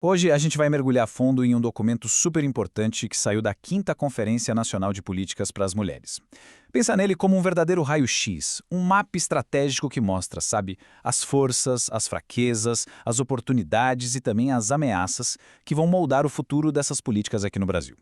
Hoje a gente vai mergulhar a fundo em um documento super importante que saiu da 5ª Conferência Nacional de Políticas para as Mulheres. Pensa nele como um verdadeiro raio-x, um mapa estratégico que mostra, sabe, as forças, as fraquezas, as oportunidades e também as ameaças que vão moldar o futuro dessas políticas aqui no Brasil.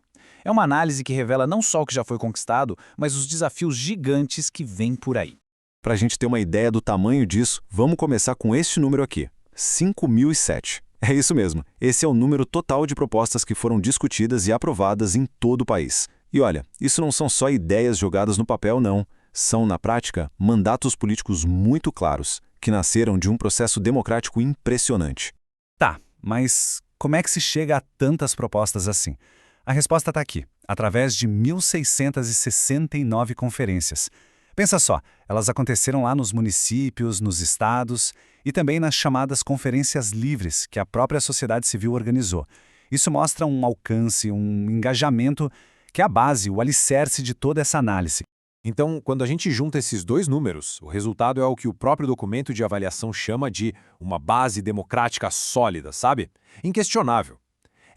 É uma análise que revela não só o que já foi conquistado, mas os desafios gigantes que vêm por aí. Para a gente ter uma ideia do tamanho disso, vamos começar com este número aqui, 5.007. É isso mesmo, esse é o número total de propostas que foram discutidas e aprovadas em todo o país. E olha, isso não são só ideias jogadas no papel, não. São, na prática, mandatos políticos muito claros, que nasceram de um processo democrático impressionante. Tá, mas como é que se chega a tantas propostas assim? A resposta está aqui, através de 1.669 conferências. Pensa só, elas aconteceram lá nos municípios, nos estados e também nas chamadas conferências livres que a própria sociedade civil organizou. Isso mostra um alcance, um engajamento que é a base, o alicerce de toda essa análise. Então, quando a gente junta esses dois números, o resultado é o que o próprio documento de avaliação chama de uma base democrática sólida, sabe? Inquestionável.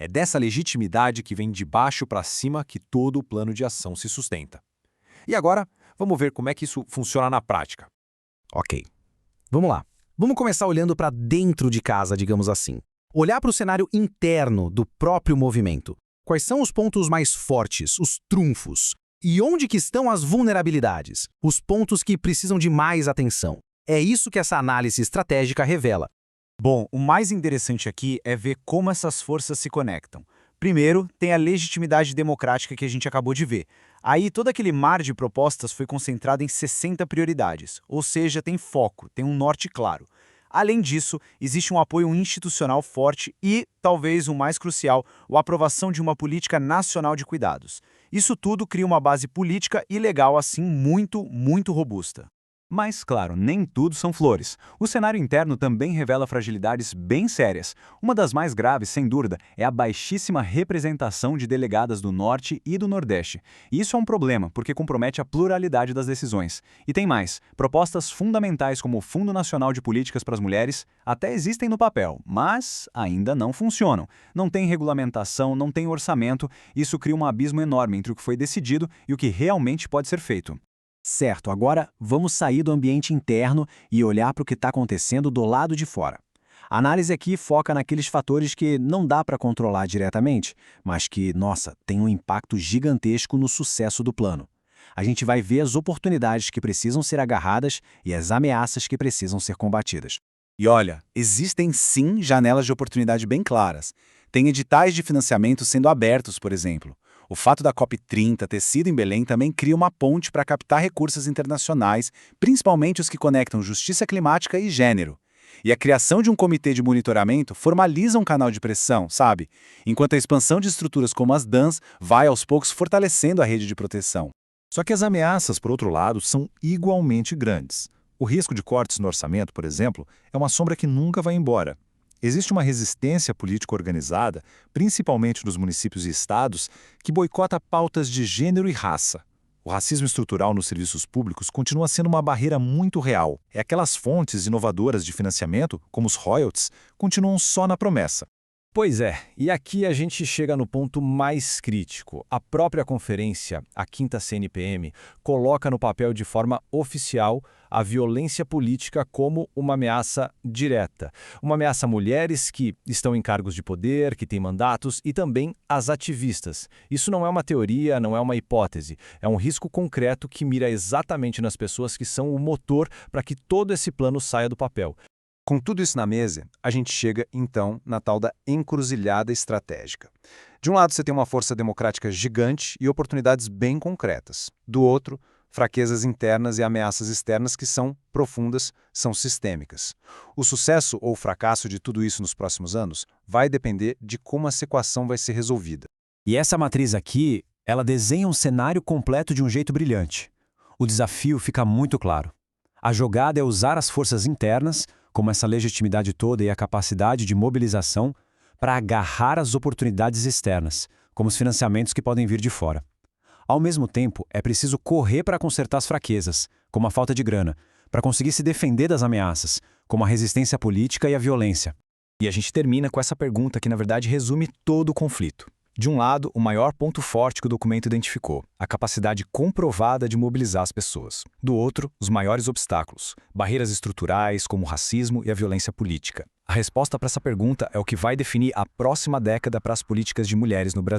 É dessa legitimidade que vem de baixo para cima que todo o plano de ação se sustenta. E agora, vamos ver como é que isso funciona na prática. Ok, vamos lá. Vamos começar olhando para dentro de casa, digamos assim. Olhar para o cenário interno do próprio movimento. Quais são os pontos mais fortes, os trunfos? E onde que estão as vulnerabilidades? Os pontos que precisam de mais atenção. É isso que essa análise estratégica revela. Bom, o mais interessante aqui é ver como essas forças se conectam. Primeiro, tem a legitimidade democrática que a gente acabou de ver. Aí, todo aquele mar de propostas foi concentrado em 60 prioridades, ou seja, tem foco, tem um norte claro. Além disso, existe um apoio institucional forte e, talvez o mais crucial, a aprovação de uma política nacional de cuidados. Isso tudo cria uma base política e legal assim muito robusta. Mas, claro, nem tudo são flores. O cenário interno também revela fragilidades bem sérias. Uma das mais graves, sem dúvida, é a baixíssima representação de delegadas do Norte e do Nordeste. E isso é um problema, porque compromete a pluralidade das decisões. E tem mais, propostas fundamentais como o Fundo Nacional de Políticas para as Mulheres até existem no papel, mas ainda não funcionam. Não tem regulamentação, não tem orçamento, isso cria um abismo enorme entre o que foi decidido e o que realmente pode ser feito. Certo, agora vamos sair do ambiente interno e olhar para o que está acontecendo do lado de fora. A análise aqui foca naqueles fatores que não dá para controlar diretamente, mas que, nossa, tem um impacto gigantesco no sucesso do plano. A gente vai ver as oportunidades que precisam ser agarradas e as ameaças que precisam ser combatidas. E olha, existem sim janelas de oportunidade bem claras. Tem editais de financiamento sendo abertos, por exemplo. O fato da COP30 ter sido em Belém também cria uma ponte para captar recursos internacionais, principalmente os que conectam justiça climática e gênero. E a criação de um comitê de monitoramento formaliza um canal de pressão, sabe? Enquanto a expansão de estruturas como as DANs vai aos poucos fortalecendo a rede de proteção. Só que as ameaças, por outro lado, são igualmente grandes. O risco de cortes no orçamento, por exemplo, é uma sombra que nunca vai embora. Existe uma resistência política organizada, principalmente nos municípios e estados, que boicota pautas de gênero e raça. O racismo estrutural nos serviços públicos continua sendo uma barreira muito real. É aquelas fontes inovadoras de financiamento, como os royalties, continuam só na promessa. Pois é, e aqui a gente chega no ponto mais crítico. A própria conferência, a 5ª CNPM, coloca no papel de forma oficial a violência política como uma ameaça direta. Uma ameaça a mulheres que estão em cargos de poder, que têm mandatos, e também as ativistas. Isso não é uma teoria, não é uma hipótese. É um risco concreto que mira exatamente nas pessoas que são o motor para que todo esse plano saia do papel. Com tudo isso na mesa, a gente chega, então, na tal da encruzilhada estratégica. De um lado, você tem uma força democrática gigante e oportunidades bem concretas. Do outro, fraquezas internas e ameaças externas que são profundas, são sistêmicas. O sucesso ou fracasso de tudo isso nos próximos anos vai depender de como essa equação vai ser resolvida. E essa matriz aqui, ela desenha um cenário completo de um jeito brilhante. O desafio fica muito claro. A jogada é usar as forças internas, como essa legitimidade toda e a capacidade de mobilização, para agarrar as oportunidades externas, como os financiamentos que podem vir de fora. Ao mesmo tempo, é preciso correr para consertar as fraquezas, como a falta de grana, para conseguir se defender das ameaças, como a resistência política e a violência. E a gente termina com essa pergunta que, na verdade, resume todo o conflito. De um lado, o maior ponto forte que o documento identificou, a capacidade comprovada de mobilizar as pessoas. Do outro, os maiores obstáculos, barreiras estruturais como o racismo e a violência política. A resposta para essa pergunta é o que vai definir a próxima década para as políticas de mulheres no Brasil.